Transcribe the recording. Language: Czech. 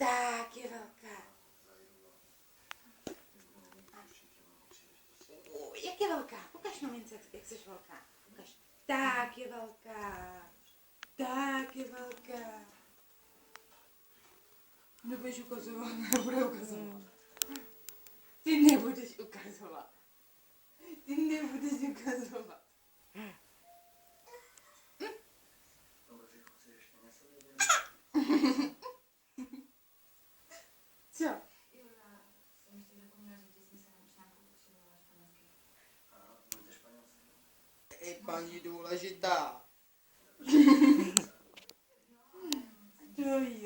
Tak je velká. Jak je velká? Ukaž mamince, jak jsi velká. Ukaž. Tak je velká. Tak je velká. Nebudeš ukazovat, nebude ukazovat. Ty nebudeš ukazovat. Ty nebudeš ukazovat. Co? Jo, já jsem ještě zapomněla, že jsem se naučila potřebovala španělsky. A budete španělsky? Ej, paní důležitá. To je.